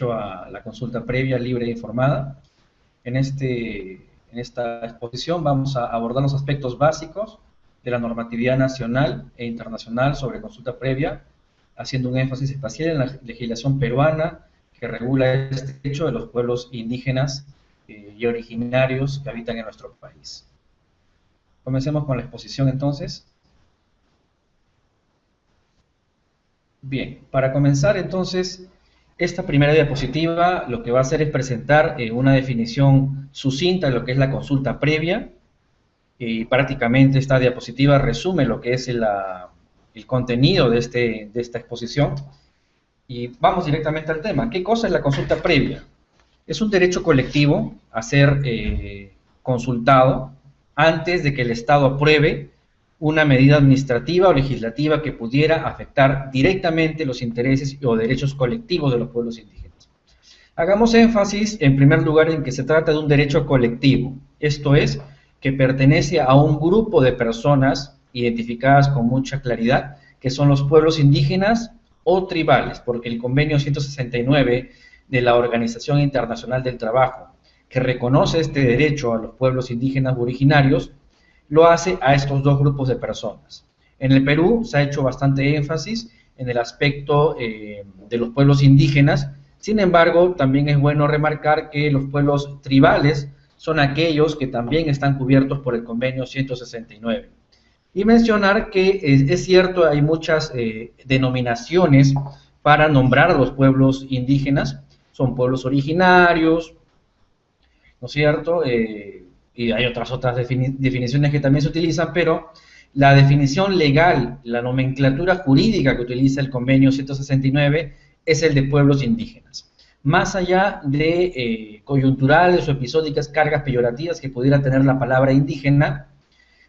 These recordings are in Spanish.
derecho a la consulta previa, libre e informada. En esta exposición vamos a abordar los aspectos básicos de la normatividad nacional e internacional sobre consulta previa, haciendo un énfasis especial en la legislación peruana que regula este derecho de los pueblos indígenas y originarios que habitan en nuestro país. Comencemos con la exposición entonces. Bien, para comenzar entonces, esta primera diapositiva lo que va a hacer es presentar una definición sucinta de lo que es la consulta previa, y prácticamente esta diapositiva resume lo que es el contenido de esta exposición. Y vamos directamente al tema. ¿Qué cosa es la consulta previa? Es un derecho colectivo a ser consultado antes de que el Estado apruebe una medida administrativa o legislativa que pudiera afectar directamente los intereses o derechos colectivos de los pueblos indígenas. Hagamos énfasis, en primer lugar, en que se trata de un derecho colectivo, esto es, que pertenece a un grupo de personas identificadas con mucha claridad, que son los pueblos indígenas o tribales, porque el convenio 169 de la Organización Internacional del Trabajo, que reconoce este derecho a los pueblos indígenas u originarios, lo hace a estos dos grupos de personas. En el Perú se ha hecho bastante énfasis en el aspecto de los pueblos indígenas. Sin embargo, también es bueno remarcar que los pueblos tribales son aquellos que también están cubiertos por el convenio 169. Y mencionar que es cierto, hay muchas denominaciones para nombrar a los pueblos indígenas. Son pueblos originarios, ¿no es cierto?, y hay otras definiciones que también se utilizan, pero la definición legal, la nomenclatura jurídica que utiliza el convenio 169 es el de pueblos indígenas. Más allá de coyunturales o episódicas cargas peyorativas que pudiera tener la palabra indígena,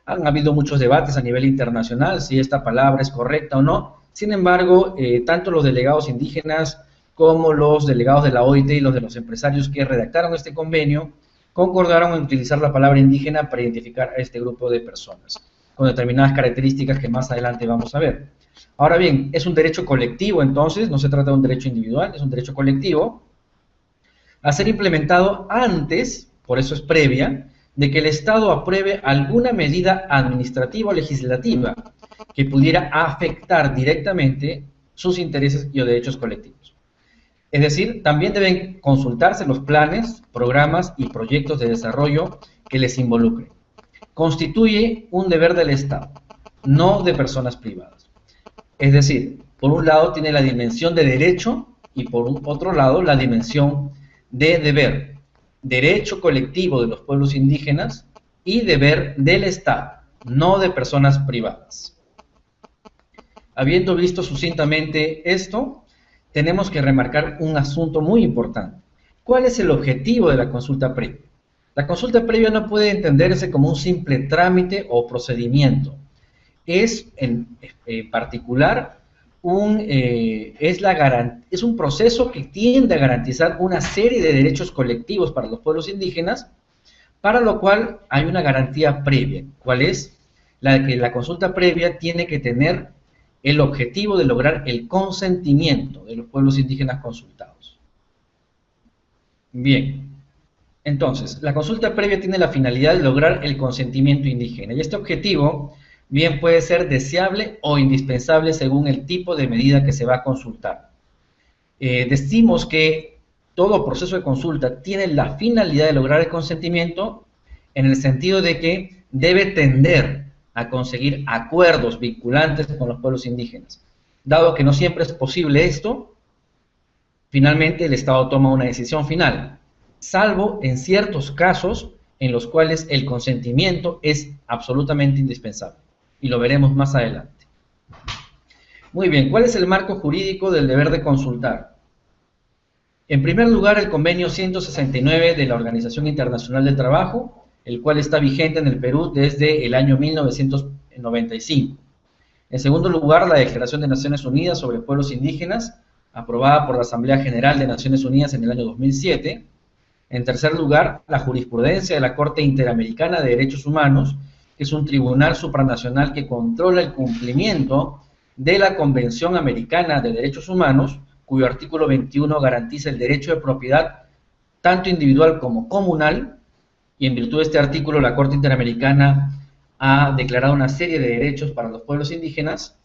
han habido muchos debates a nivel internacional si esta palabra es correcta o no. Sin embargo, tanto los delegados indígenas como los delegados de la OIT y los de los empresarios que redactaron este convenio concordaron en utilizar la palabra indígena para identificar a este grupo de personas, con determinadas características que más adelante vamos a ver. Ahora bien, es un derecho colectivo, entonces, no se trata de un derecho individual, es un derecho colectivo, a ser implementado antes, por eso es previa, de que el Estado apruebe alguna medida administrativa o legislativa que pudiera afectar directamente sus intereses y o derechos colectivos. Es decir, también deben consultarse los planes, programas y proyectos de desarrollo que les involucren. Constituye un deber del Estado, no de personas privadas. Es decir, por un lado tiene la dimensión de derecho y por otro lado la dimensión de deber. Derecho colectivo de los pueblos indígenas y deber del Estado, no de personas privadas. Habiendo visto sucintamente esto, tenemos que remarcar un asunto muy importante. ¿Cuál es el objetivo de la consulta previa? La consulta previa no puede entenderse como un simple trámite o procedimiento. Es, en particular, es un proceso que tiende a garantizar una serie de derechos colectivos para los pueblos indígenas, para lo cual hay una garantía previa. ¿Cuál es? La de que la consulta previa tiene que tener el objetivo de lograr el consentimiento de los pueblos indígenas consultados. Bien, entonces, la consulta previa tiene la finalidad de lograr el consentimiento indígena, y este objetivo bien puede ser deseable o indispensable según el tipo de medida que se va a consultar. Decimos que todo proceso de consulta tiene la finalidad de lograr el consentimiento en el sentido de que debe tender a conseguir acuerdos vinculantes con los pueblos indígenas. Dado que no siempre es posible esto, finalmente el Estado toma una decisión final, salvo en ciertos casos en los cuales el consentimiento es absolutamente indispensable, y lo veremos más adelante. Muy bien, ¿cuál es el marco jurídico del deber de consultar? En primer lugar, el convenio 169 de la Organización Internacional del Trabajo, el cual está vigente en el Perú desde el año 1995. En segundo lugar, la Declaración de Naciones Unidas sobre Pueblos Indígenas, aprobada por la Asamblea General de Naciones Unidas en el año 2007. En tercer lugar, la jurisprudencia de la Corte Interamericana de Derechos Humanos, que es un tribunal supranacional que controla el cumplimiento de la Convención Americana de Derechos Humanos, cuyo artículo 21 garantiza el derecho de propiedad tanto individual como comunal, y en virtud de este artículo la Corte Interamericana ha declarado una serie de derechos para los pueblos indígenas.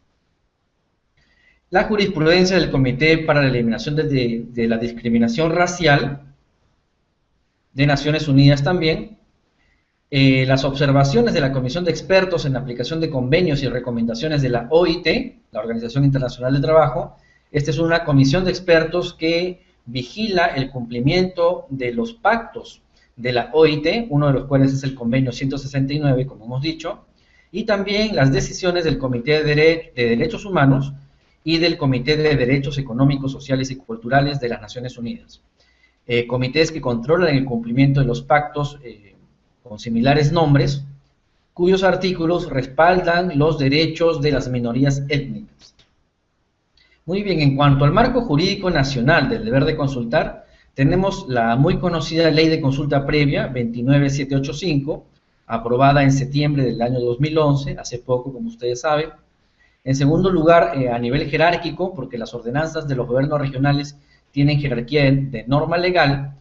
La jurisprudencia del Comité para la Eliminación de la Discriminación Racial de Naciones Unidas también, las observaciones de la Comisión de Expertos en la aplicación de convenios y recomendaciones de la OIT, la Organización Internacional del Trabajo. Esta es una comisión de expertos que vigila el cumplimiento de los pactos de la OIT, uno de los cuales es el convenio 169, como hemos dicho, y también las decisiones del Comité de Derechos Humanos y del Comité de Derechos Económicos, Sociales y Culturales de las Naciones Unidas. Comités que controlan el cumplimiento de los pactos con similares nombres, cuyos artículos respaldan los derechos de las minorías étnicas. Muy bien, en cuanto al marco jurídico nacional del deber de consultar, tenemos la muy conocida Ley de Consulta Previa 29785, aprobada en septiembre del año 2011, hace poco, como ustedes saben. En segundo lugar, a nivel jerárquico, porque las ordenanzas de los gobiernos regionales tienen jerarquía de norma legal,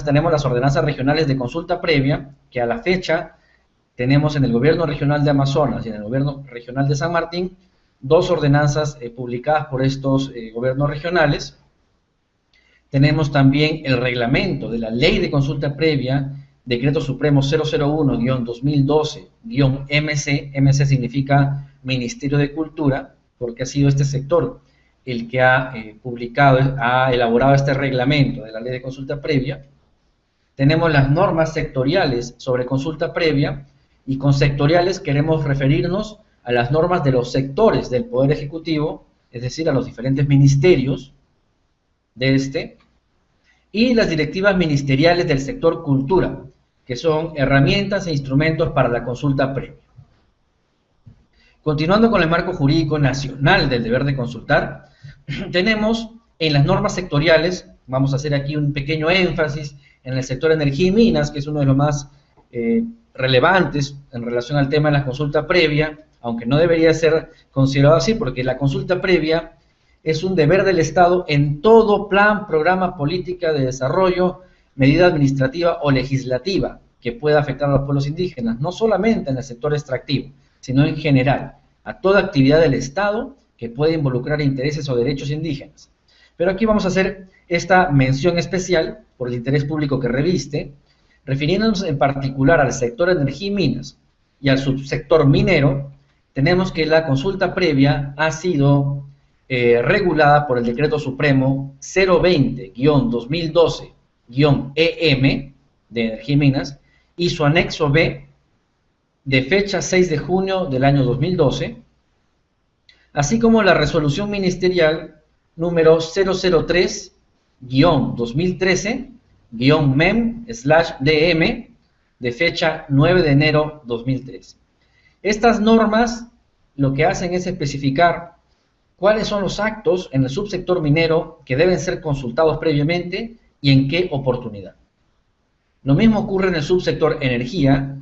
tenemos las ordenanzas regionales de consulta previa, que a la fecha tenemos en el gobierno regional de Amazonas y en el gobierno regional de San Martín, dos ordenanzas publicadas por estos gobiernos regionales. Tenemos también el reglamento de la Ley de Consulta Previa, Decreto Supremo 001-2012-MC, MC significa Ministerio de Cultura, porque ha sido este sector el que ha elaborado este reglamento de la Ley de Consulta Previa. Tenemos las normas sectoriales sobre consulta previa, y con sectoriales queremos referirnos a las normas de los sectores del Poder Ejecutivo, es decir, a los diferentes ministerios de este, y las directivas ministeriales del sector cultura, que son herramientas e instrumentos para la consulta previa. Continuando con el marco jurídico nacional del deber de consultar, tenemos en las normas sectoriales, vamos a hacer aquí un pequeño énfasis en el sector energía y minas, que es uno de los más relevantes en relación al tema de la consulta previa, aunque no debería ser considerado así, porque la consulta previa es un deber del Estado en todo plan, programa, política de desarrollo, medida administrativa o legislativa que pueda afectar a los pueblos indígenas, no solamente en el sector extractivo, sino en general, a toda actividad del Estado que puede involucrar intereses o derechos indígenas. Pero aquí vamos a hacer esta mención especial por el interés público que reviste, refiriéndonos en particular al sector energía y minas y al subsector minero. Tenemos que la consulta previa ha sido regulada por el Decreto Supremo 020-2012-EM de Energía y Minas y su anexo B de fecha 6 de junio del año 2012, así como la resolución ministerial número 003-2013-MEM/DM de fecha 9 de enero 2013. Estas normas lo que hacen es especificar cuáles son los actos en el subsector minero que deben ser consultados previamente y en qué oportunidad. Lo mismo ocurre en el subsector energía,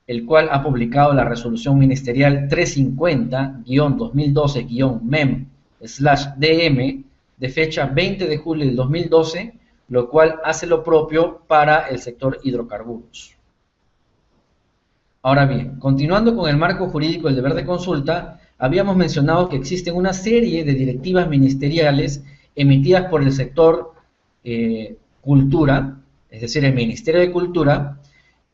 el cual ha publicado la resolución ministerial 350-2012-MEM/DM de fecha 20 de julio del 2012, lo cual hace lo propio para el sector hidrocarburos. Ahora bien, continuando con el marco jurídico del deber de consulta, habíamos mencionado que existen una serie de directivas ministeriales emitidas por el sector cultura, es decir, el Ministerio de Cultura,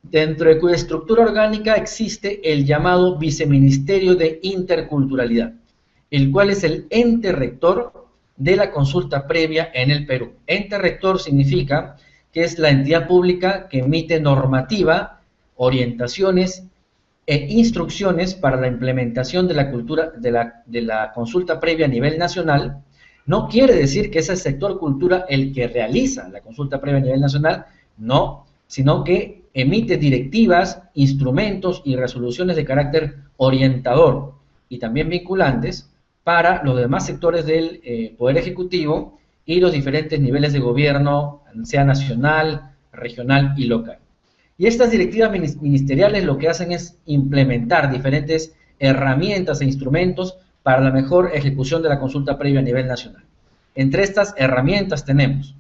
dentro de cuya estructura orgánica existe el llamado Viceministerio de Interculturalidad, el cual es el ente rector de la consulta previa en el Perú. Ente rector significa que es la entidad pública que emite normativa, orientaciones e instrucciones para la implementación de la cultura de la consulta previa a nivel nacional. No quiere decir que es el sector cultura el que realiza la consulta previa a nivel nacional, no, sino que emite directivas, instrumentos y resoluciones de carácter orientador y también vinculantes para los demás sectores del Poder Ejecutivo y los diferentes niveles de gobierno, sea nacional, regional y local. Y estas directivas ministeriales lo que hacen es implementar diferentes herramientas e instrumentos para la mejor ejecución de la consulta previa a nivel nacional. Entre estas herramientas tenemos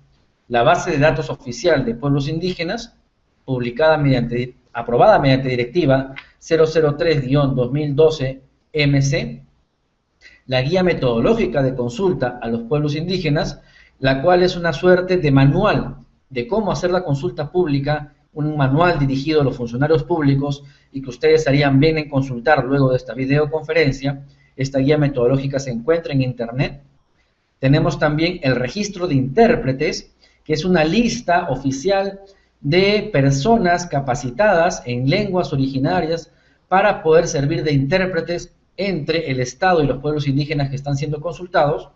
la base de datos oficial de pueblos indígenas, aprobada mediante directiva 003-2012-MC, la guía metodológica de consulta a los pueblos indígenas, la cual es una suerte de manual de cómo hacer la consulta pública, un manual dirigido a los funcionarios públicos y que ustedes harían bien en consultar luego de esta videoconferencia. Esta guía metodológica se encuentra en internet. Tenemos también el registro de intérpretes, que es una lista oficial de personas capacitadas en lenguas originarias para poder servir de intérpretes entre el Estado y los pueblos indígenas que están siendo consultados,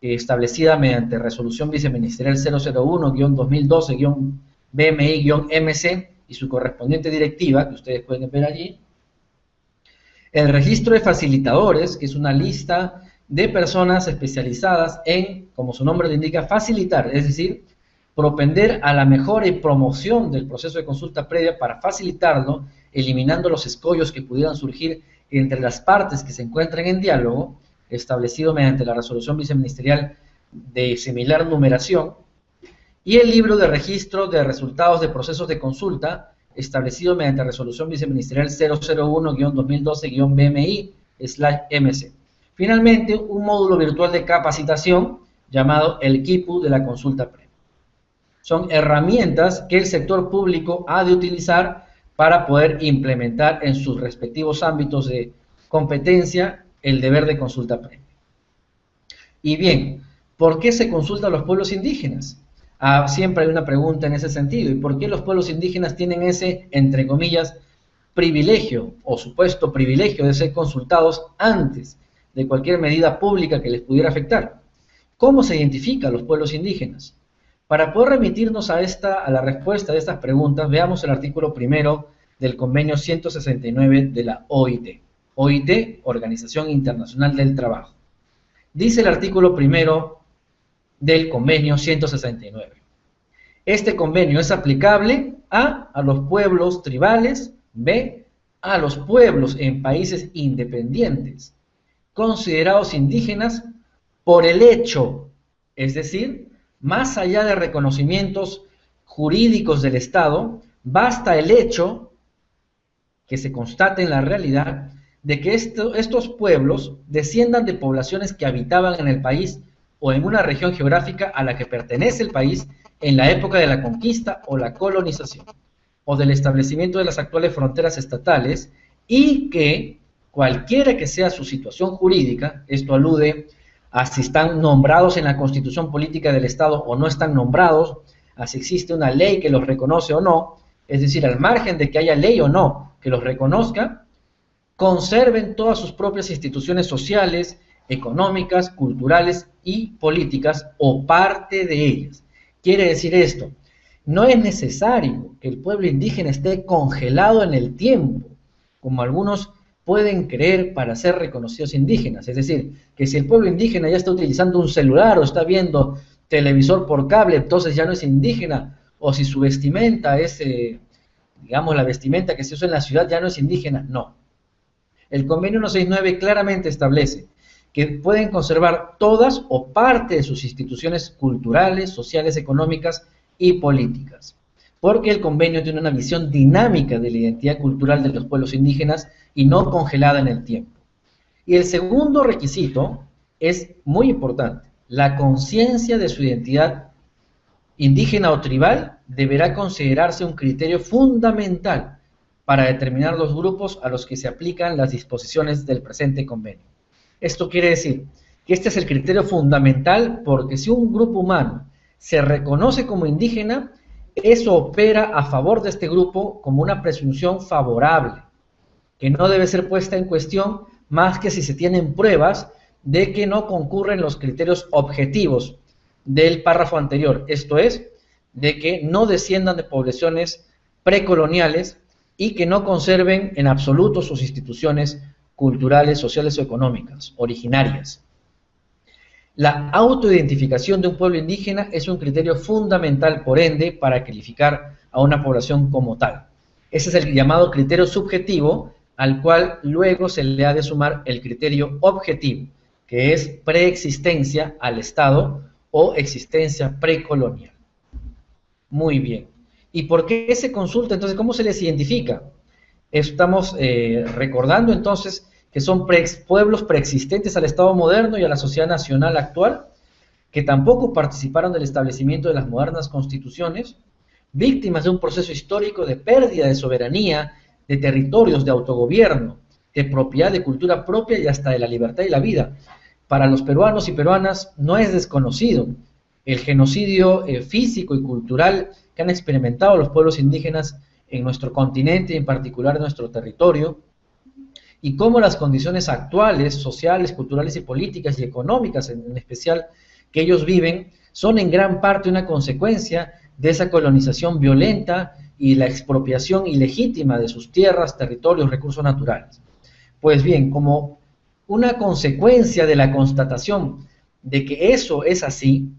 establecida mediante resolución viceministerial 001-2012-BMI-MC y su correspondiente directiva, que ustedes pueden ver allí. El registro de facilitadores, que es una lista de personas especializadas en, como su nombre lo indica, facilitar, es decir, propender a la mejora y promoción del proceso de consulta previa para facilitarlo, eliminando los escollos que pudieran surgir entre las partes que se encuentran en diálogo, establecido mediante la resolución viceministerial de similar numeración, y el libro de registro de resultados de procesos de consulta, establecido mediante la resolución viceministerial 001-2012-BMI/MC. Finalmente, un módulo virtual de capacitación llamado el KIPU de la consulta previa. Son herramientas que el sector público ha de utilizar para poder implementar en sus respectivos ámbitos de competencia el deber de consulta previa. Y bien, ¿por qué se consulta a los pueblos indígenas? Siempre hay una pregunta en ese sentido. ¿Y por qué los pueblos indígenas tienen ese, entre comillas, privilegio o supuesto privilegio de ser consultados antes de cualquier medida pública que les pudiera afectar? ¿Cómo se identifica a los pueblos indígenas? Para poder remitirnos a la respuesta de estas preguntas, veamos el artículo primero del convenio 169 de la OIT. OIT, Organización Internacional del Trabajo. Dice el artículo primero del convenio 169. Este convenio es aplicable a los pueblos tribales, B, a los pueblos en países independientes, considerados indígenas por el hecho, es decir, más allá de reconocimientos jurídicos del Estado, basta el hecho que se constate en la realidad de que estos pueblos desciendan de poblaciones que habitaban en el país o en una región geográfica a la que pertenece el país en la época de la conquista o la colonización, o del establecimiento de las actuales fronteras estatales, y que, cualquiera que sea su situación jurídica, esto alude a si están nombrados en la Constitución Política del Estado o no están nombrados, a si existe una ley que los reconoce o no, es decir, al margen de que haya ley o no que los reconozca, conserven todas sus propias instituciones sociales, económicas, culturales y políticas, o parte de ellas. Quiere decir esto, no es necesario que el pueblo indígena esté congelado en el tiempo, como algunos pueden creer para ser reconocidos indígenas. Es decir, que si el pueblo indígena ya está utilizando un celular o está viendo televisor por cable, entonces ya no es indígena, o si su vestimenta es, digamos, la vestimenta que se usa en la ciudad ya no es indígena. No. El convenio 169 claramente establece que pueden conservar todas o parte de sus instituciones culturales, sociales, económicas y políticas, porque el convenio tiene una visión dinámica de la identidad cultural de los pueblos indígenas y no congelada en el tiempo. Y el segundo requisito es muy importante: la conciencia de su identidad indígena o tribal deberá considerarse un criterio fundamental para determinar los grupos a los que se aplican las disposiciones del presente convenio. Esto quiere decir que este es el criterio fundamental, porque si un grupo humano se reconoce como indígena, eso opera a favor de este grupo como una presunción favorable, que no debe ser puesta en cuestión más que si se tienen pruebas de que no concurren los criterios objetivos del párrafo anterior, esto es, de que no desciendan de poblaciones precoloniales y que no conserven en absoluto sus instituciones culturales, sociales o económicas originarias. La autoidentificación de un pueblo indígena es un criterio fundamental, por ende, para calificar a una población como tal. Ese es el llamado criterio subjetivo, al cual luego se le ha de sumar el criterio objetivo, que es preexistencia al Estado o existencia precolonial. Muy bien. ¿Y por qué se consulta? Entonces, ¿cómo se les identifica? Estamos recordando entonces que son pueblos preexistentes al Estado moderno y a la sociedad nacional actual, que tampoco participaron del establecimiento de las modernas constituciones, víctimas de un proceso histórico de pérdida de soberanía, de territorios, de autogobierno, de propiedad, de cultura propia y hasta de la libertad y la vida. Para los peruanos y peruanas no es desconocido el genocidio físico y cultural que han experimentado los pueblos indígenas en nuestro continente y en particular en nuestro territorio, y cómo las condiciones actuales, sociales, culturales y políticas y económicas en especial que ellos viven, son en gran parte una consecuencia de esa colonización violenta y la expropiación ilegítima de sus tierras, territorios, recursos naturales. Pues bien, como una consecuencia de la constatación de que eso es así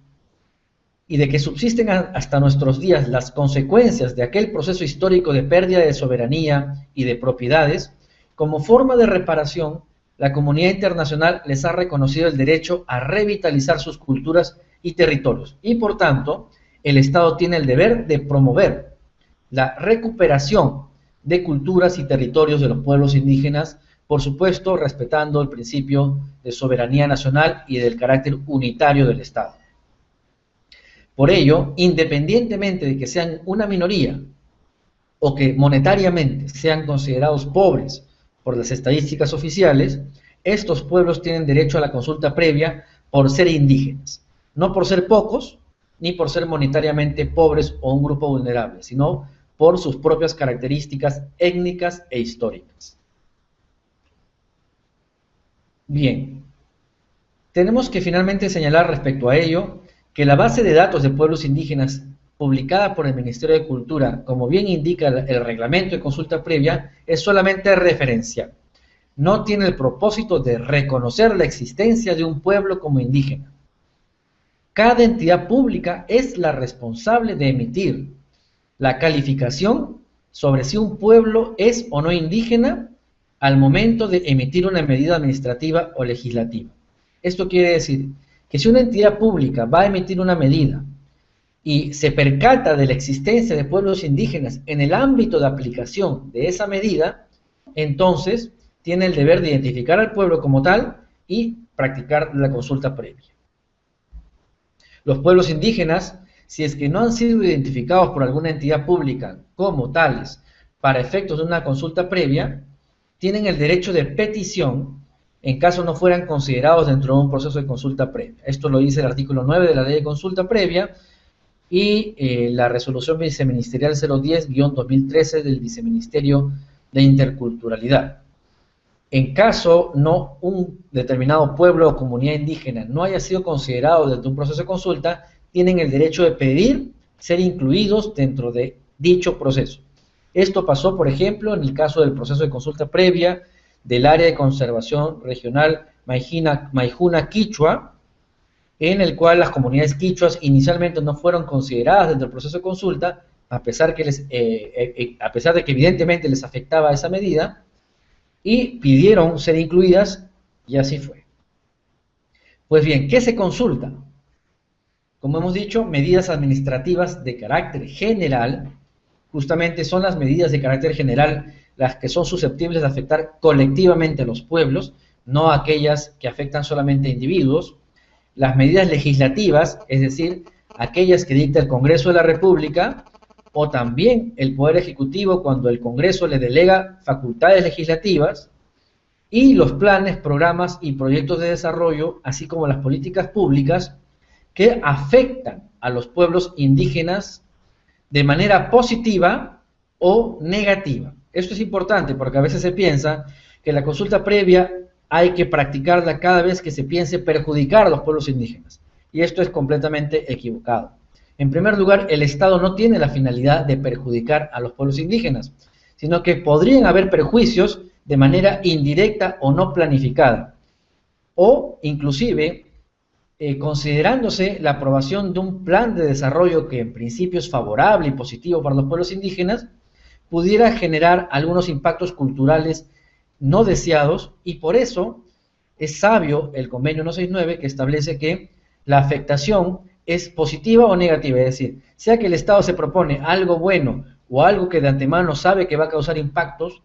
y de que subsisten hasta nuestros días las consecuencias de aquel proceso histórico de pérdida de soberanía y de propiedades, como forma de reparación, la comunidad internacional les ha reconocido el derecho a revitalizar sus culturas y territorios. Y por tanto, el Estado tiene el deber de promover la recuperación de culturas y territorios de los pueblos indígenas, por supuesto, respetando el principio de soberanía nacional y del carácter unitario del Estado. Por ello, independientemente de que sean una minoría o que monetariamente sean considerados pobres por las estadísticas oficiales, estos pueblos tienen derecho a la consulta previa por ser indígenas, no por ser pocos, ni por ser monetariamente pobres o un grupo vulnerable, sino por sus propias características étnicas e históricas. Bien, tenemos que finalmente señalar respecto a ello que la base de datos de pueblos indígenas publicada por el Ministerio de Cultura, como bien indica el reglamento de consulta previa, es solamente referencial. No tiene el propósito de reconocer la existencia de un pueblo como indígena. Cada entidad pública es la responsable de emitir la calificación sobre si un pueblo es o no indígena al momento de emitir una medida administrativa o legislativa. Esto quiere decir que si una entidad pública va a emitir una medida y se percata de la existencia de pueblos indígenas en el ámbito de aplicación de esa medida, entonces tiene el deber de identificar al pueblo como tal y practicar la consulta previa. Los pueblos indígenas, si es que no han sido identificados por alguna entidad pública como tales para efectos de una consulta previa, tienen el derecho de petición en caso no fueran considerados dentro de un proceso de consulta previa. Esto lo dice el artículo 9 de la Ley de Consulta Previa y la resolución viceministerial 010-2013 del Viceministerio de Interculturalidad. En caso no un determinado pueblo o comunidad indígena no haya sido considerado dentro de un proceso de consulta, tienen el derecho de pedir ser incluidos dentro de dicho proceso. Esto pasó, por ejemplo, en el caso del proceso de consulta previa del área de conservación regional Maijuna Quichua, en el cual las comunidades quichuas inicialmente no fueron consideradas dentro del proceso de consulta, a pesar de que evidentemente les afectaba esa medida, y pidieron ser incluidas, y así fue. Pues bien, ¿qué se consulta? Como hemos dicho, medidas administrativas de carácter general, justamente son las medidas de carácter general las que son susceptibles de afectar colectivamente a los pueblos, no aquellas que afectan solamente a individuos. Las medidas legislativas, es decir, aquellas que dicta el Congreso de la República, o también el Poder Ejecutivo cuando el Congreso le delega facultades legislativas, y los planes, programas y proyectos de desarrollo, así como las políticas públicas que afectan a los pueblos indígenas de manera positiva o negativa. Esto es importante porque a veces se piensa que la consulta previa hay que practicarla cada vez que se piense perjudicar a los pueblos indígenas. Y esto es completamente equivocado. En primer lugar, el Estado no tiene la finalidad de perjudicar a los pueblos indígenas, sino que podrían haber perjuicios de manera indirecta o no planificada. O, inclusive, considerándose la aprobación de un plan de desarrollo que en principio es favorable y positivo para los pueblos indígenas, pudiera generar algunos impactos culturales no deseados y por eso Es sabio el convenio 169 que establece que la afectación es positiva o negativa, es decir, sea que el Estado se propone algo bueno o algo que de antemano sabe que va a causar impactos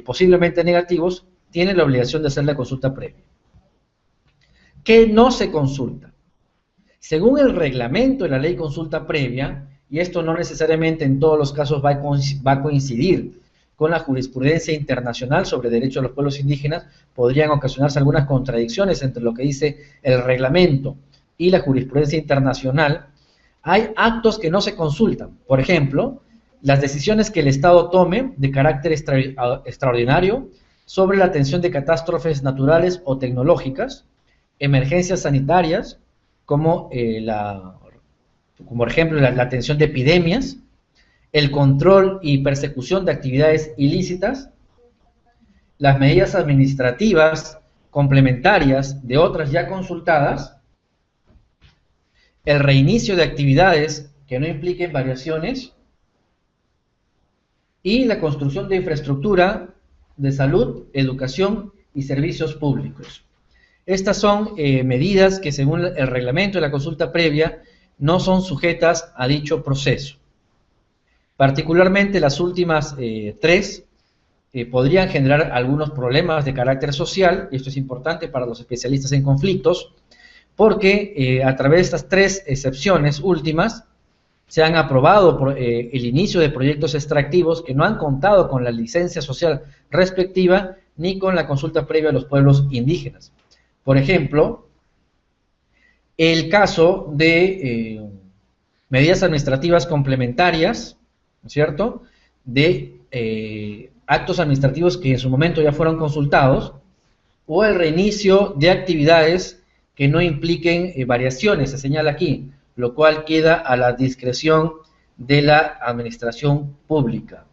posiblemente negativos, tiene la obligación de hacer la consulta previa. ¿Qué no se consulta? Según el reglamento de la ley consulta previa, y esto no necesariamente en todos los casos va a coincidir con la jurisprudencia internacional sobre derechos de los pueblos indígenas, podrían ocasionarse algunas contradicciones entre lo que dice el reglamento y la jurisprudencia internacional. Hay actos que no se consultan. Por ejemplo, las decisiones que el Estado tome de carácter extraordinario sobre la atención de catástrofes naturales o tecnológicas, emergencias sanitarias, como por ejemplo la atención de epidemias, el control y persecución de actividades ilícitas, las medidas administrativas complementarias de otras ya consultadas, el reinicio de actividades que no impliquen variaciones y la construcción de infraestructura de salud, educación y servicios públicos. Estas son medidas que según el reglamento de la consulta previa no son sujetas a dicho proceso. Particularmente las últimas tres podrían generar algunos problemas de carácter social, y esto es importante para los especialistas en conflictos, porque a través de estas tres excepciones últimas se han aprobado el inicio de proyectos extractivos que no han contado con la licencia social respectiva ni con la consulta previa a los pueblos indígenas. Por ejemplo, el caso de medidas administrativas complementarias, ¿no es cierto?, de actos administrativos que en su momento ya fueron consultados, o el reinicio de actividades que no impliquen variaciones, se señala aquí, lo cual queda a la discreción de la administración pública.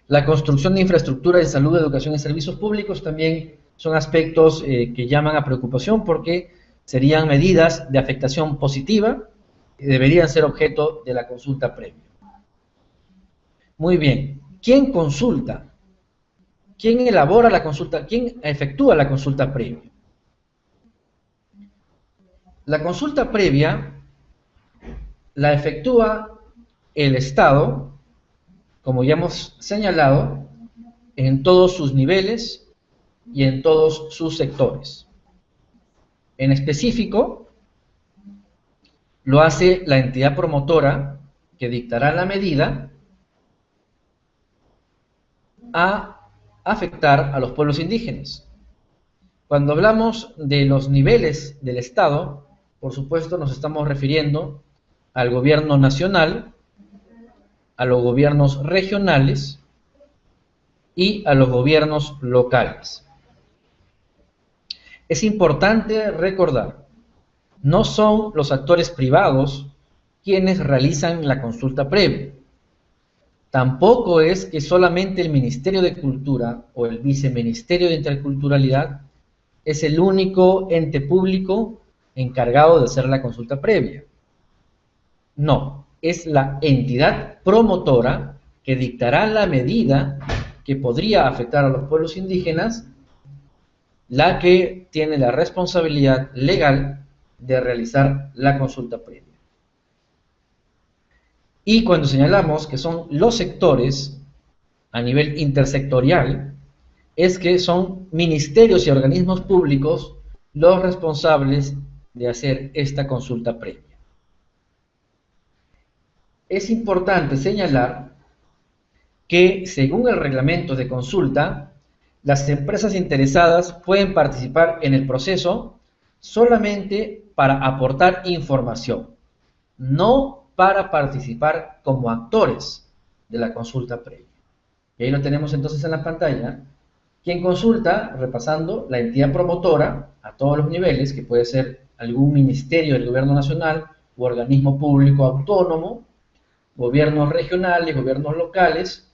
La construcción de infraestructura de salud, educación y servicios públicos también son aspectos que llaman a preocupación porque serían medidas de afectación positiva y deberían ser objeto de la consulta previa. Muy bien, ¿quién consulta? ¿Quién elabora la consulta? ¿Quién efectúa la consulta previa? La consulta previa la efectúa el Estado, como ya hemos señalado, en todos sus niveles y en todos sus sectores. En específico, lo hace la entidad promotora que dictará la medida a afectar a los pueblos indígenas. Cuando hablamos de los niveles del Estado, por supuesto nos estamos refiriendo al gobierno nacional, a los gobiernos regionales y a los gobiernos locales. Es importante recordar, no son los actores privados quienes realizan la consulta previa. Tampoco es que solamente el Ministerio de Cultura o el Viceministerio de Interculturalidad es el único ente público encargado de hacer la consulta previa. No, es la entidad promotora que dictará la medida que podría afectar a los pueblos indígenas, la que tiene la responsabilidad legal de realizar la consulta previa. Y cuando señalamos que son los sectores a nivel intersectorial, es que son ministerios y organismos públicos los responsables de hacer esta consulta previa. Es importante señalar que, según el reglamento de consulta, las empresas interesadas pueden participar en el proceso solamente para aportar información, no para participar como actores de la consulta previa. Y ahí lo tenemos entonces en la pantalla. Quien consulta, repasando, la entidad promotora a todos los niveles, que puede ser algún ministerio del gobierno nacional u organismo público autónomo, gobiernos regionales, gobiernos locales,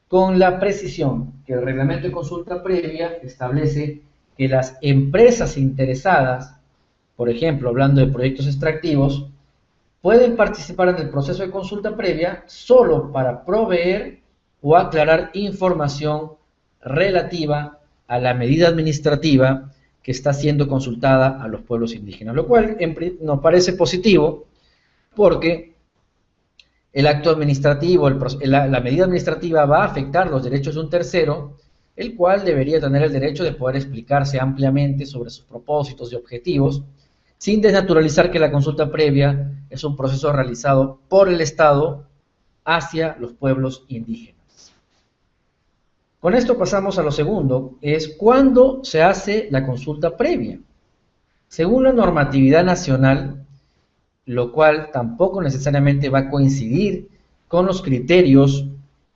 con la precisión que el reglamento de consulta previa establece que las empresas interesadas, por ejemplo, hablando de proyectos extractivos, pueden participar en el proceso de consulta previa solo para proveer o aclarar información relativa a la medida administrativa que está siendo consultada a los pueblos indígenas, lo cual nos parece positivo porque el acto administrativo, la medida administrativa va a afectar los derechos de un tercero, el cual debería tener el derecho de poder explicarse ampliamente sobre sus propósitos y objetivos, sin desnaturalizar que la consulta previa es un proceso realizado por el Estado hacia los pueblos indígenas. Con esto pasamos a lo segundo, es ¿cuándo se hace la consulta previa? Según la normatividad nacional, lo cual tampoco necesariamente va a coincidir con los criterios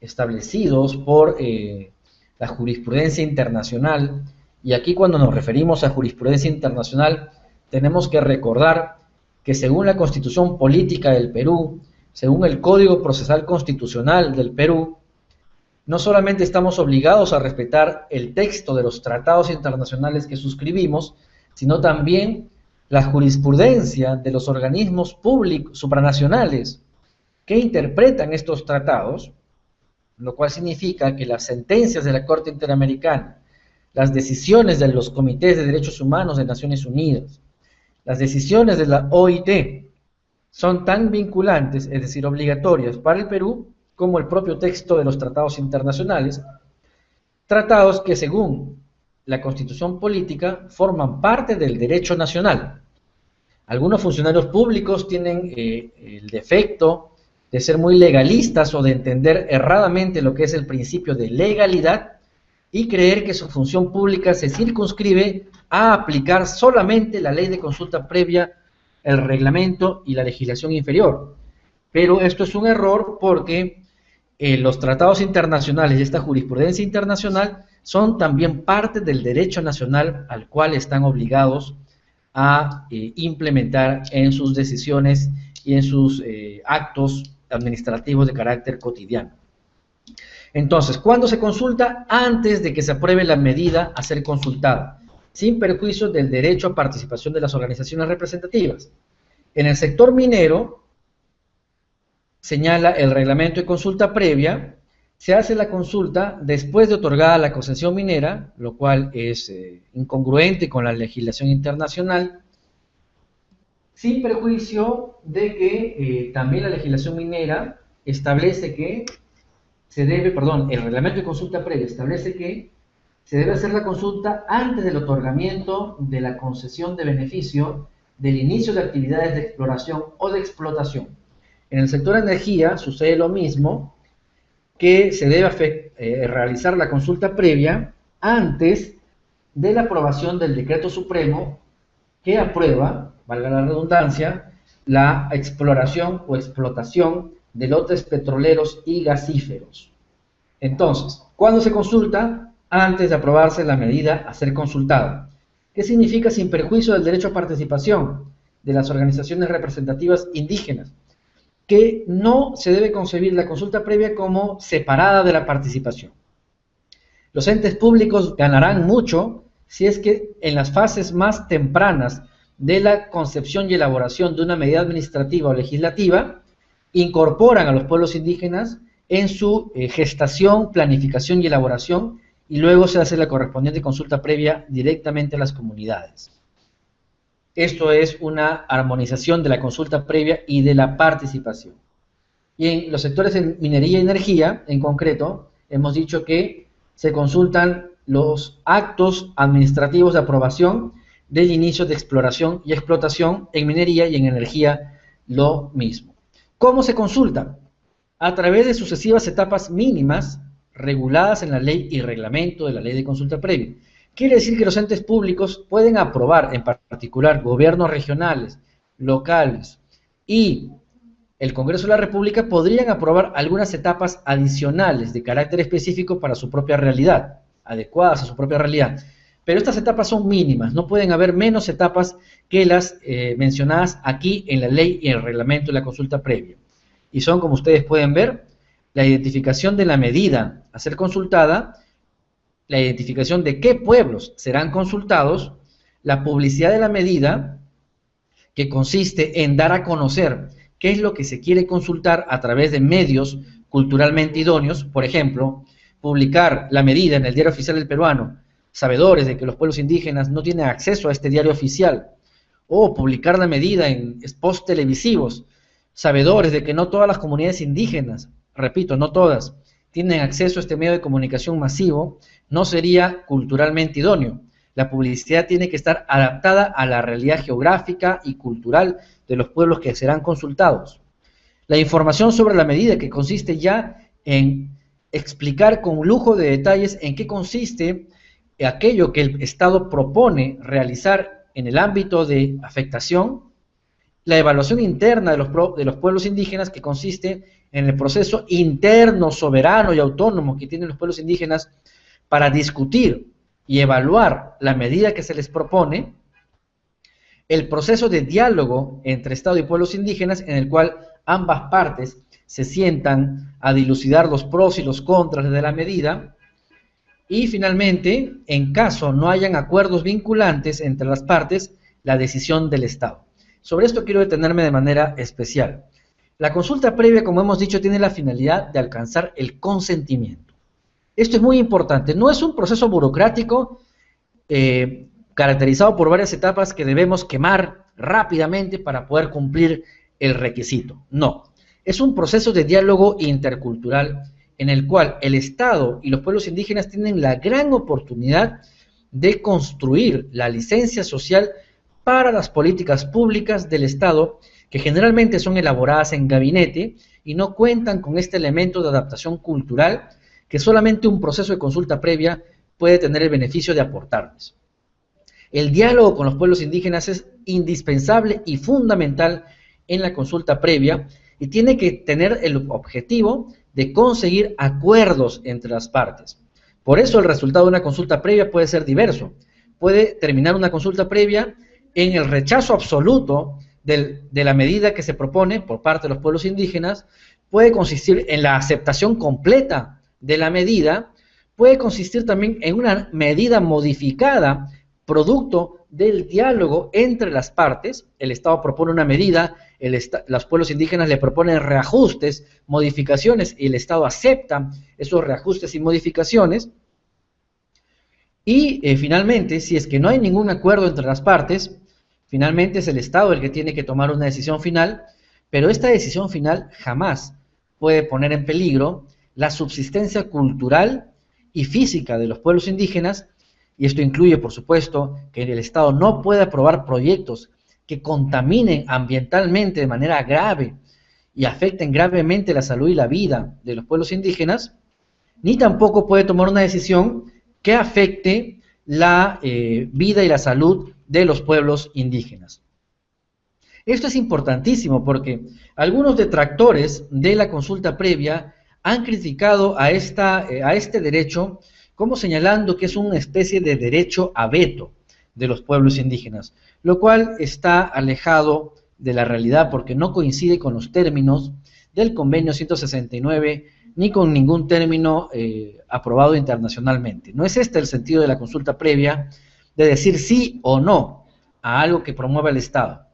establecidos por la jurisprudencia internacional, y aquí cuando nos referimos a jurisprudencia internacional, tenemos que recordar que según la Constitución Política del Perú, según el Código Procesal Constitucional del Perú, no solamente estamos obligados a respetar el texto de los tratados internacionales que suscribimos, sino también la jurisprudencia de los organismos públicos supranacionales que interpretan estos tratados, lo cual significa que las sentencias de la Corte Interamericana, las decisiones de los Comités de Derechos Humanos de Naciones Unidas, las decisiones de la OIT, son tan vinculantes, es decir, obligatorias para el Perú, como el propio texto de los tratados internacionales, tratados que según la Constitución Política forman parte del derecho nacional. Algunos funcionarios públicos tienen el defecto de ser muy legalistas o de entender erradamente lo que es el principio de legalidad y creer que su función pública se circunscribe a aplicar solamente la ley de consulta previa, el reglamento y la legislación inferior. Pero esto es un error porque los tratados internacionales y esta jurisprudencia internacional son también parte del derecho nacional al cual están obligados a implementar en sus decisiones y en sus actos administrativos de carácter cotidiano. Entonces, ¿cuándo se consulta? Antes de que se apruebe la medida a ser consultada, sin perjuicio del derecho a participación de las organizaciones representativas. En el sector minero, señala el reglamento de consulta previa, se hace la consulta después de otorgada la concesión minera, lo cual es incongruente con la legislación internacional, sin perjuicio de que también la legislación minera establece que el reglamento de consulta previa establece que se debe hacer la consulta antes del otorgamiento de la concesión de beneficio del inicio de actividades de exploración o de explotación. En el sector energía sucede lo mismo, que se debe realizar la consulta previa antes de la aprobación del decreto supremo que aprueba, valga la redundancia, la exploración o explotación de lotes petroleros y gasíferos. Entonces, ¿cuándo se consulta? Antes de aprobarse la medida a ser consultada. ¿Qué significa sin perjuicio del derecho a participación de las organizaciones representativas indígenas? Que no se debe concebir la consulta previa como separada de la participación. Los entes públicos ganarán mucho si es que en las fases más tempranas de la concepción y elaboración de una medida administrativa o legislativa, incorporan a los pueblos indígenas en su gestación, planificación y elaboración, y luego se hace la correspondiente consulta previa directamente a las comunidades. Esto es una armonización de la consulta previa y de la participación. Y en los sectores de minería y energía, en concreto, hemos dicho que se consultan los actos administrativos de aprobación del inicio de exploración y explotación en minería y en energía lo mismo. ¿Cómo se consulta? A través de sucesivas etapas mínimas reguladas en la ley y reglamento de la ley de consulta previa. Quiere decir que los entes públicos pueden aprobar, en particular gobiernos regionales, locales y el Congreso de la República podrían aprobar algunas etapas adicionales de carácter específico para su propia realidad, adecuadas a su propia realidad. Pero estas etapas son mínimas, no pueden haber menos etapas que las mencionadas aquí en la ley y el reglamento de la consulta previa. Y son, como ustedes pueden ver, la identificación de la medida a ser consultada, la identificación de qué pueblos serán consultados, la publicidad de la medida, que consiste en dar a conocer qué es lo que se quiere consultar a través de medios culturalmente idóneos, por ejemplo, publicar la medida en el Diario Oficial del Peruano sabedores de que los pueblos indígenas no tienen acceso a este diario oficial, o publicar la medida en spots televisivos, sabedores de que no todas las comunidades indígenas, repito, no todas, tienen acceso a este medio de comunicación masivo, no sería culturalmente idóneo. La publicidad tiene que estar adaptada a la realidad geográfica y cultural de los pueblos que serán consultados. La información sobre la medida, que consiste ya en explicar con lujo de detalles en qué consiste aquello que el Estado propone realizar en el ámbito de afectación, la evaluación interna de los pueblos indígenas, que consiste en el proceso interno, soberano y autónomo que tienen los pueblos indígenas para discutir y evaluar la medida que se les propone, el proceso de diálogo entre Estado y pueblos indígenas, en el cual ambas partes se sientan a dilucidar los pros y los contras de la medida, y finalmente, en caso no hayan acuerdos vinculantes entre las partes, la decisión del Estado. Sobre esto quiero detenerme de manera especial. La consulta previa, como hemos dicho, tiene la finalidad de alcanzar el consentimiento. Esto es muy importante. No es un proceso burocrático caracterizado por varias etapas que debemos quemar rápidamente para poder cumplir el requisito. No. Es un proceso de diálogo intercultural en el cual el Estado y los pueblos indígenas tienen la gran oportunidad de construir la licencia social para las políticas públicas del Estado, que generalmente son elaboradas en gabinete y no cuentan con este elemento de adaptación cultural que solamente un proceso de consulta previa puede tener el beneficio de aportarles. El diálogo con los pueblos indígenas es indispensable y fundamental en la consulta previa y tiene que tener el objetivo de conseguir acuerdos entre las partes. Por eso el resultado de una consulta previa puede ser diverso. Puede terminar una consulta previa en el rechazo absoluto de la medida que se propone por parte de los pueblos indígenas, puede consistir en la aceptación completa de la medida, puede consistir también en una medida modificada, producto del diálogo entre las partes. El Estado propone una medida, los pueblos indígenas le proponen reajustes, modificaciones, y el Estado acepta esos reajustes y modificaciones. Y finalmente, si es que no hay ningún acuerdo entre las partes, finalmente es el Estado el que tiene que tomar una decisión final, pero esta decisión final jamás puede poner en peligro la subsistencia cultural y física de los pueblos indígenas, y esto incluye, por supuesto, que el Estado no puede aprobar proyectos que contaminen ambientalmente de manera grave y afecten gravemente la salud y la vida de los pueblos indígenas, ni tampoco puede tomar una decisión que afecte la vida y la salud de los pueblos indígenas. Esto es importantísimo porque algunos detractores de la consulta previa han criticado a este derecho como señalando que es una especie de derecho a veto de los pueblos indígenas, lo cual está alejado de la realidad porque no coincide con los términos del convenio 169 ni con ningún término aprobado internacionalmente. No es este el sentido de la consulta previa, de decir sí o no a algo que promueva el Estado,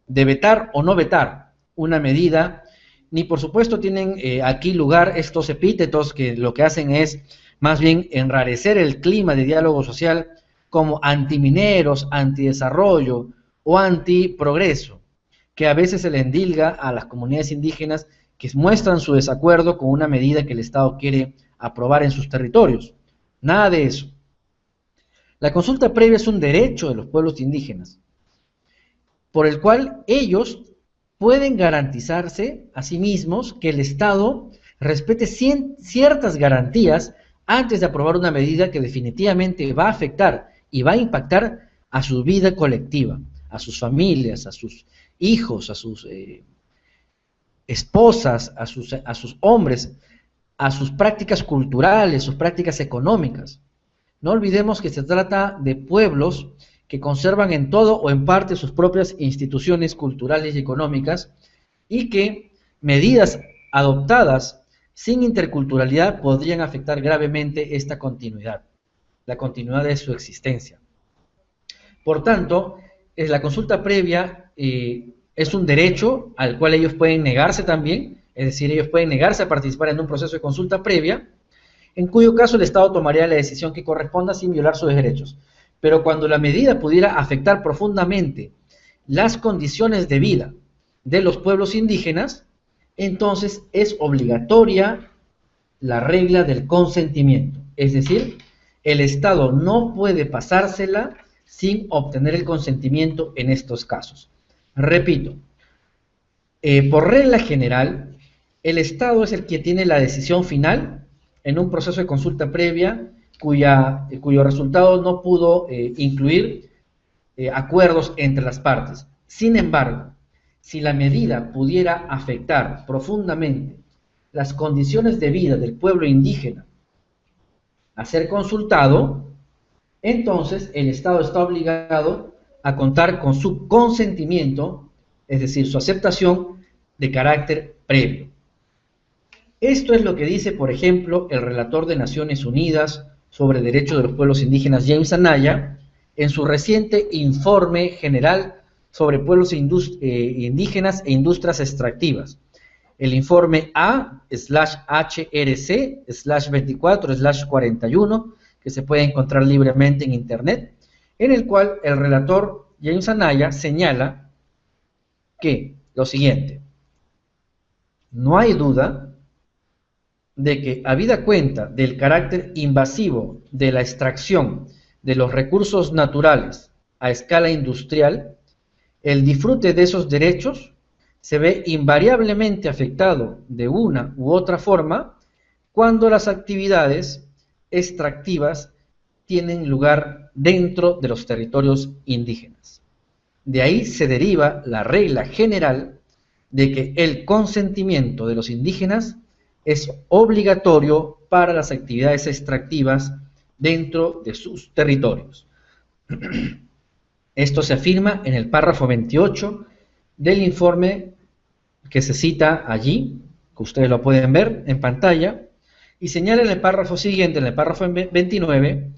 de vetar o no vetar una medida, ni por supuesto tienen aquí lugar estos epítetos que lo que hacen es más bien enrarecer el clima de diálogo social como antimineros, antidesarrollo o antiprogreso, que a veces se le endilga a las comunidades indígenas que muestran su desacuerdo con una medida que el Estado quiere aprobar en sus territorios. Nada de eso. La consulta previa es un derecho de los pueblos indígenas, por el cual ellos pueden garantizarse a sí mismos que el Estado respete ciertas garantías antes de aprobar una medida que definitivamente va a afectar y va a impactar a su vida colectiva, a sus familias, a sus hijos, a sus esposas, a sus hombres, a sus prácticas culturales, sus prácticas económicas. No olvidemos que se trata de pueblos que conservan en todo o en parte sus propias instituciones culturales y económicas y que medidas adoptadas sin interculturalidad podrían afectar gravemente esta continuidad, la continuidad de su existencia. Por tanto, la consulta previa es un derecho al cual ellos pueden negarse también, es decir, ellos pueden negarse a participar en un proceso de consulta previa, en cuyo caso el Estado tomaría la decisión que corresponda sin violar sus derechos. Pero cuando la medida pudiera afectar profundamente las condiciones de vida de los pueblos indígenas, entonces es obligatoria la regla del consentimiento. Es decir, el Estado no puede pasársela sin obtener el consentimiento en estos casos. Repito, por regla general, el Estado es el que tiene la decisión final en un proceso de consulta previa cuyo resultado no pudo incluir acuerdos entre las partes. Sin embargo, si la medida pudiera afectar profundamente las condiciones de vida del pueblo indígena a ser consultado, entonces el Estado está obligado a contar con su consentimiento, es decir, su aceptación de carácter previo. Esto es lo que dice, por ejemplo, el relator de Naciones Unidas sobre Derechos de los Pueblos Indígenas, James Anaya, en su reciente informe general sobre pueblos indígenas e industrias extractivas. El informe A/HRC/24/41, que se puede encontrar libremente en Internet, en el cual el relator James Anaya señala que lo siguiente: no hay duda de que, habida cuenta del carácter invasivo de la extracción de los recursos naturales a escala industrial, el disfrute de esos derechos se ve invariablemente afectado de una u otra forma cuando las actividades extractivas tienen lugar dentro de los territorios indígenas. De ahí se deriva la regla general de que el consentimiento de los indígenas es obligatorio para las actividades extractivas dentro de sus territorios. Esto se afirma en el párrafo 28 del informe que se cita allí, que ustedes lo pueden ver en pantalla, y señala en el párrafo siguiente, en el párrafo 29,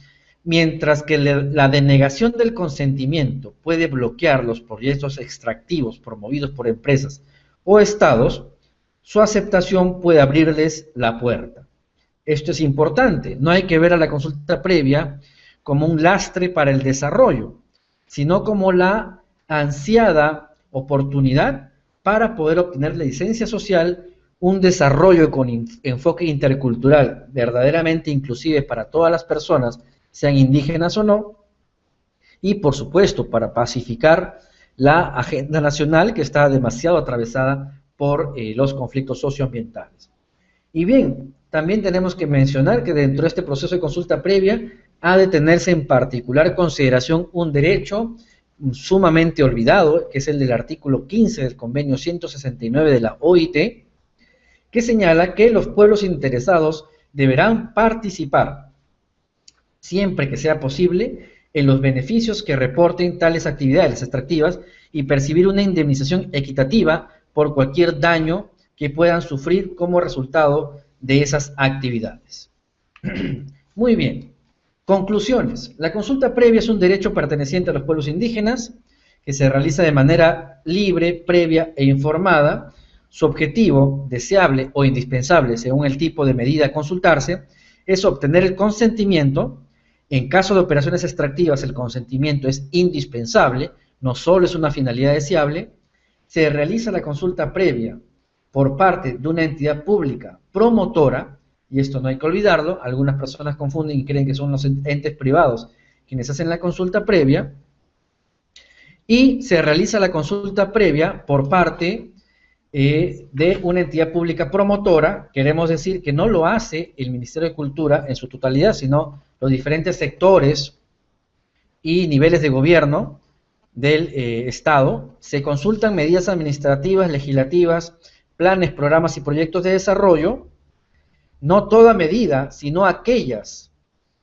mientras que la denegación del consentimiento puede bloquear los proyectos extractivos promovidos por empresas o estados, su aceptación puede abrirles la puerta. Esto es importante, no hay que ver a la consulta previa como un lastre para el desarrollo, sino como la ansiada oportunidad para poder obtener la licencia social, un desarrollo con enfoque intercultural verdaderamente inclusive para todas las personas, sean indígenas o no, y por supuesto para pacificar la agenda nacional que está demasiado atravesada por los conflictos socioambientales. Y bien, también tenemos que mencionar que dentro de este proceso de consulta previa ha de tenerse en particular consideración un derecho sumamente olvidado, que es el del artículo 15 del convenio 169 de la OIT, que señala que los pueblos interesados deberán participar, siempre que sea posible, en los beneficios que reporten tales actividades extractivas y percibir una indemnización equitativa por cualquier daño que puedan sufrir como resultado de esas actividades. Muy bien. Conclusiones. La consulta previa es un derecho perteneciente a los pueblos indígenas que se realiza de manera libre, previa e informada. Su objetivo, deseable o indispensable, según el tipo de medida a consultarse, es obtener el consentimiento. En caso de operaciones extractivas, el consentimiento es indispensable, no solo es una finalidad deseable. Se realiza la consulta previa por parte de una entidad pública promotora, y esto no hay que olvidarlo, algunas personas confunden y creen que son los entes privados quienes hacen la consulta previa, y se realiza la consulta previa por parte de una entidad pública promotora. Queremos decir que no lo hace el Ministerio de Cultura en su totalidad, sino los diferentes sectores y niveles de gobierno del Estado. Se consultan medidas administrativas, legislativas, planes, programas y proyectos de desarrollo. No toda medida, sino aquellas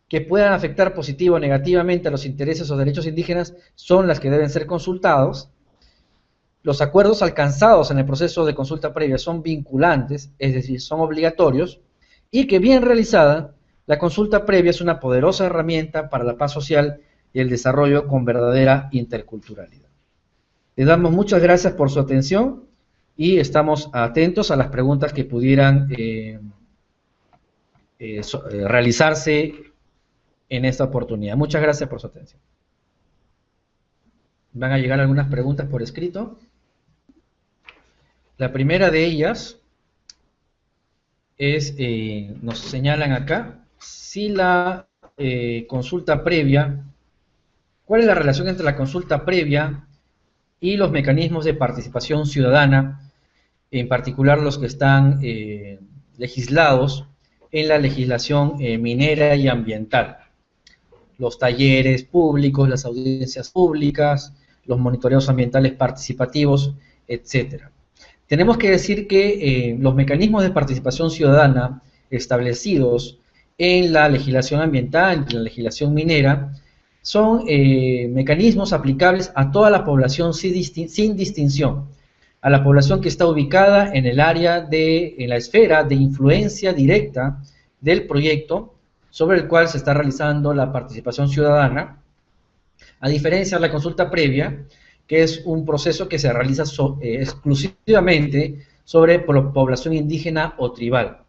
que puedan afectar positivo o negativamente a los intereses o derechos indígenas son las que deben ser consultados. Los acuerdos alcanzados en el proceso de consulta previa son vinculantes, es decir, son obligatorios, y que bien realizada, la consulta previa es una poderosa herramienta para la paz social y el desarrollo con verdadera interculturalidad. Les damos muchas gracias por su atención y estamos atentos a las preguntas que pudieran realizarse en esta oportunidad. Muchas gracias por su atención. Van a llegar algunas preguntas por escrito. La primera de ellas es, nos señalan acá, si la consulta previa, ¿cuál es la relación entre la consulta previa y los mecanismos de participación ciudadana, en particular los que están legislados en la legislación minera y ambiental? Los talleres públicos, las audiencias públicas, los monitoreos ambientales participativos, etcétera. Tenemos que decir que los mecanismos de participación ciudadana establecidos en la legislación ambiental, en la legislación minera, son mecanismos aplicables a toda la población sin distinción, a la población que está ubicada en el área en la esfera de influencia directa del proyecto sobre el cual se está realizando la participación ciudadana, a diferencia de la consulta previa, que es un proceso que se realiza exclusivamente sobre población indígena o tribal.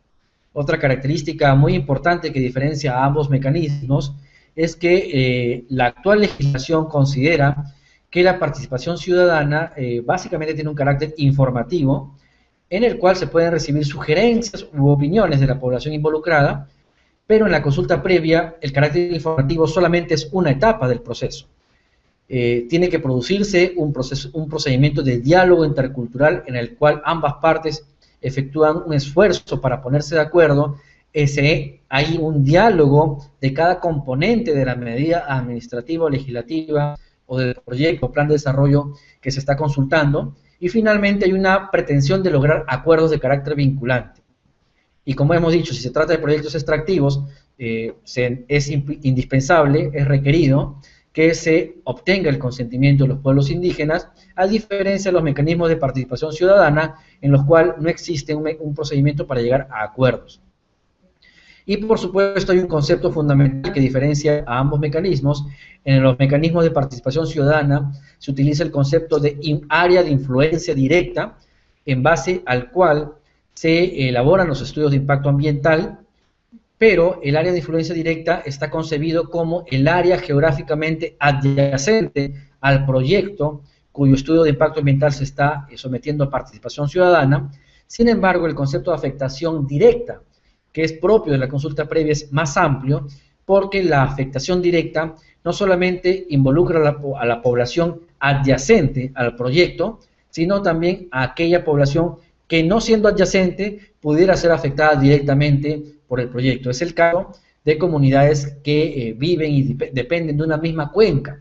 Otra característica muy importante que diferencia a ambos mecanismos es que la actual legislación considera que la participación ciudadana básicamente tiene un carácter informativo, en el cual se pueden recibir sugerencias u opiniones de la población involucrada, pero en la consulta previa el carácter informativo solamente es una etapa del proceso. Tiene que producirse un procedimiento de diálogo intercultural en el cual ambas partes efectúan un esfuerzo para ponerse de acuerdo. Hay un diálogo de cada componente de la medida administrativa o legislativa o del proyecto o plan de desarrollo que se está consultando, y finalmente hay una pretensión de lograr acuerdos de carácter vinculante. Y como hemos dicho, si se trata de proyectos extractivos, es indispensable, es requerido que se obtenga el consentimiento de los pueblos indígenas, a diferencia de los mecanismos de participación ciudadana, en los cuales no existe un procedimiento para llegar a acuerdos. Y por supuesto hay un concepto fundamental que diferencia a ambos mecanismos. En los mecanismos de participación ciudadana se utiliza el concepto de área de influencia directa, en base al cual se elaboran los estudios de impacto ambiental, pero el área de influencia directa está concebido como el área geográficamente adyacente al proyecto cuyo estudio de impacto ambiental se está sometiendo a participación ciudadana. Sin embargo, el concepto de afectación directa, que es propio de la consulta previa, es más amplio, porque la afectación directa no solamente involucra a la población adyacente al proyecto, sino también a aquella población que, no siendo adyacente, pudiera ser afectada directamente por el proyecto. Es el caso de comunidades que viven y dependen de una misma cuenca.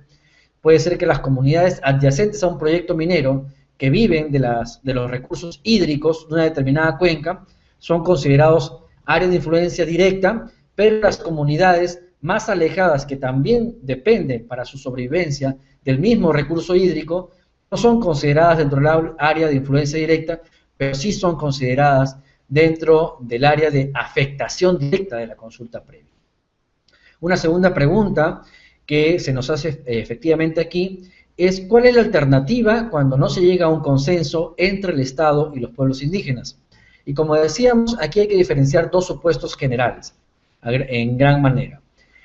Puede ser que las comunidades adyacentes a un proyecto minero que viven de los recursos hídricos de una determinada cuenca son considerados áreas de influencia directa, pero las comunidades más alejadas que también dependen para su sobrevivencia del mismo recurso hídrico no son consideradas dentro del área de influencia directa, pero sí son consideradas dentro del área de afectación directa de la consulta previa. Una segunda pregunta que se nos hace efectivamente aquí es: ¿cuál es la alternativa cuando no se llega a un consenso entre el Estado y los pueblos indígenas? Y como decíamos, aquí hay que diferenciar dos supuestos generales, en gran manera.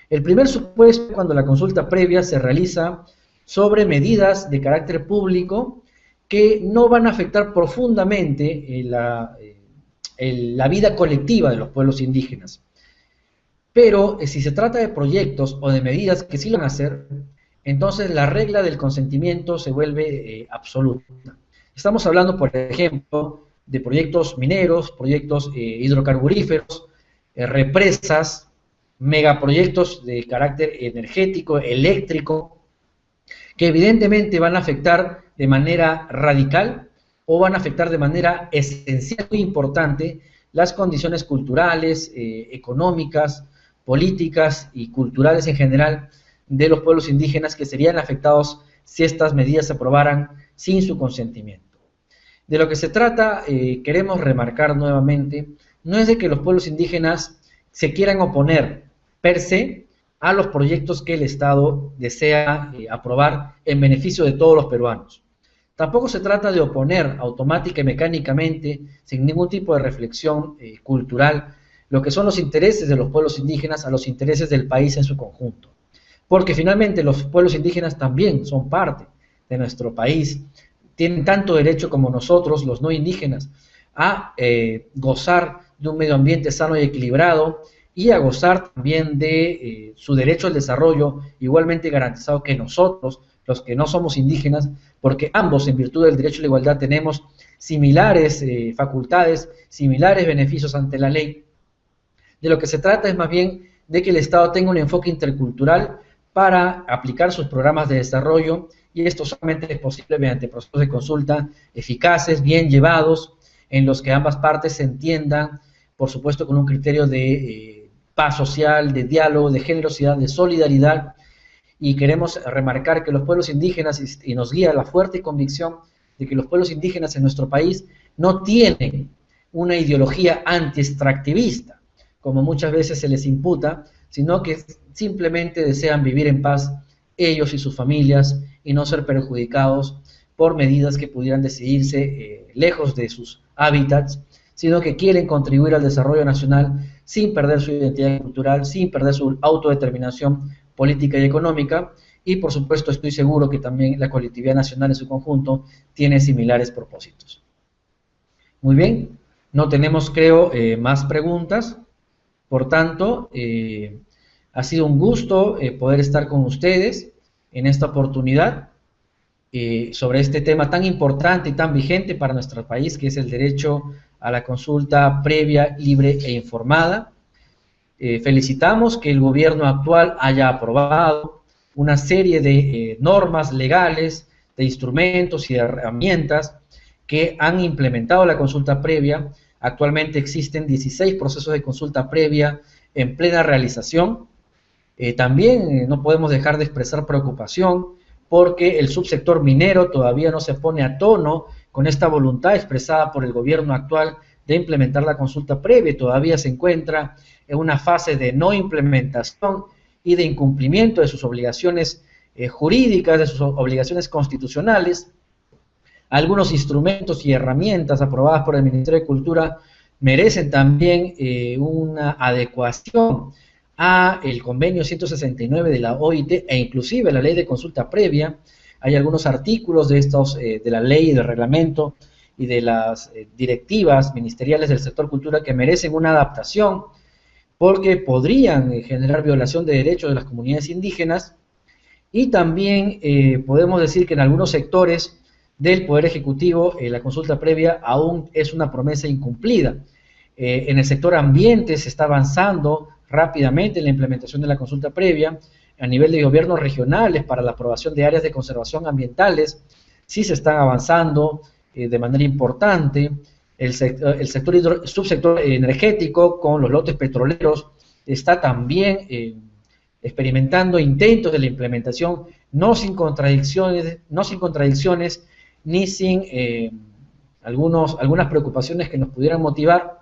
El primer supuesto, cuando la consulta previa se realiza sobre medidas de carácter público que no van a afectar profundamente la vida colectiva de los pueblos indígenas. Pero si se trata de proyectos o de medidas que sí lo van a hacer, entonces la regla del consentimiento se vuelve absoluta. Estamos hablando, por ejemplo, de proyectos mineros, proyectos hidrocarburíferos, represas, megaproyectos de carácter energético, eléctrico, que evidentemente van a afectar de manera radical o van a afectar de manera esencial, muy importante, las condiciones culturales, económicas, políticas y culturales en general de los pueblos indígenas, que serían afectados si estas medidas se aprobaran sin su consentimiento. De lo que se trata, queremos remarcar nuevamente, no es de que los pueblos indígenas se quieran oponer per se a los proyectos que el Estado desea aprobar en beneficio de todos los peruanos. Tampoco se trata de oponer automática y mecánicamente, sin ningún tipo de reflexión cultural, lo que son los intereses de los pueblos indígenas a los intereses del país en su conjunto. Porque finalmente los pueblos indígenas también son parte de nuestro país, tienen tanto derecho como nosotros, los no indígenas, a gozar de un medio ambiente sano y equilibrado y a gozar también de su derecho al desarrollo igualmente garantizado que nosotros, los que no somos indígenas, porque ambos en virtud del derecho a la igualdad tenemos similares facultades, similares beneficios ante la ley. De lo que se trata es más bien de que el Estado tenga un enfoque intercultural para aplicar sus programas de desarrollo, y esto solamente es posible mediante procesos de consulta eficaces, bien llevados, en los que ambas partes se entiendan, por supuesto con un criterio de paz social, de diálogo, de generosidad, de solidaridad, y queremos remarcar que los pueblos indígenas, y nos guía la fuerte convicción de que los pueblos indígenas en nuestro país no tienen una ideología anti-extractivista, como muchas veces se les imputa, sino que simplemente desean vivir en paz ellos y sus familias y no ser perjudicados por medidas que pudieran decidirse lejos de sus hábitats, sino que quieren contribuir al desarrollo nacional sin perder su identidad cultural, sin perder su autodeterminación política y económica, y por supuesto estoy seguro que también la colectividad nacional en su conjunto tiene similares propósitos. Muy bien, no tenemos creo más preguntas, por tanto ha sido un gusto poder estar con ustedes en esta oportunidad sobre este tema tan importante y tan vigente para nuestro país, que es el derecho a la consulta previa, libre e informada. Felicitamos que el gobierno actual haya aprobado una serie de normas legales, de instrumentos y de herramientas que han implementado la consulta previa. Actualmente existen 16 procesos de consulta previa en plena realización. También no podemos dejar de expresar preocupación porque el subsector minero todavía no se pone a tono con esta voluntad expresada por el gobierno actual de implementar la consulta previa, y todavía se encuentra en una fase de no implementación y de incumplimiento de sus obligaciones jurídicas, de sus obligaciones constitucionales. Algunos instrumentos y herramientas aprobadas por el Ministerio de Cultura merecen también una adecuación a el convenio 169 de la OIT e inclusive la ley de consulta previa. Hay algunos artículos de estos de la ley, del reglamento y de las directivas ministeriales del sector cultura que merecen una adaptación porque podrían generar violación de derechos de las comunidades indígenas, y también podemos decir que en algunos sectores del Poder Ejecutivo la consulta previa aún es una promesa incumplida. En el sector ambiente se está avanzando rápidamente en la implementación de la consulta previa. A nivel de gobiernos regionales para la aprobación de áreas de conservación ambientales sí se están avanzando de manera importante. El subsector energético con los lotes petroleros está también experimentando intentos de la implementación, no sin contradicciones ni sin algunas preocupaciones que nos pudieran motivar,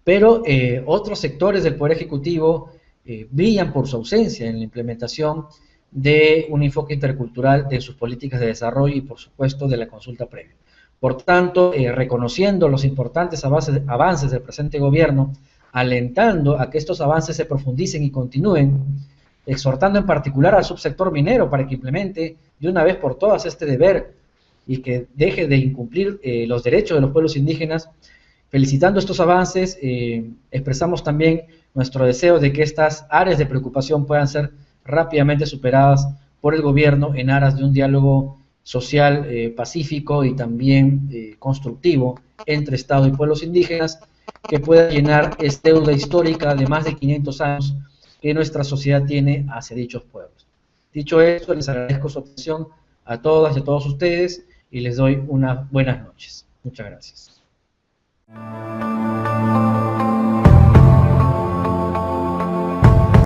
pero otros sectores del Poder Ejecutivo brillan por su ausencia en la implementación de un enfoque intercultural de sus políticas de desarrollo y, por supuesto, de la consulta previa. Por tanto, reconociendo los importantes avances del presente gobierno, alentando a que estos avances se profundicen y continúen, exhortando en particular al subsector minero para que implemente de una vez por todas este deber y que deje de incumplir los derechos de los pueblos indígenas. Felicitando estos avances, expresamos también nuestro deseo de que estas áreas de preocupación puedan ser rápidamente superadas por el gobierno en aras de un diálogo social pacífico y también constructivo entre Estado y pueblos indígenas, que pueda llenar esta deuda histórica de más de 500 años que nuestra sociedad tiene hacia dichos pueblos. Dicho esto, les agradezco su atención a todas y a todos ustedes y les doy unas buenas noches. Muchas gracias.